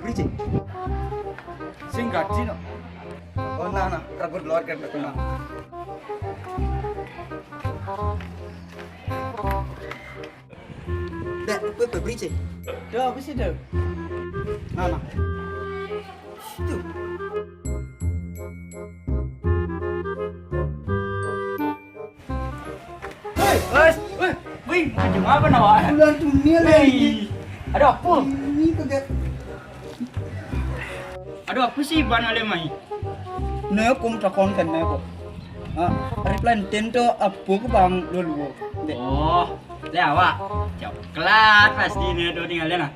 berice. Singkat sih no. Oh nah, ragu keluarkan berkena. Dek, pepe berice. Dah apa sih dah? Nah. Itu. Wih, macam apa nawak? Bulan dunia lagi. Ada apa? Ini kaget. Ada apa sih ban ale mai? Nah, kum takon kan nah kok. Reply tento apa ke bang dulu. Dek. Oh, le awak. Coklat pasti ni ada tinggal na.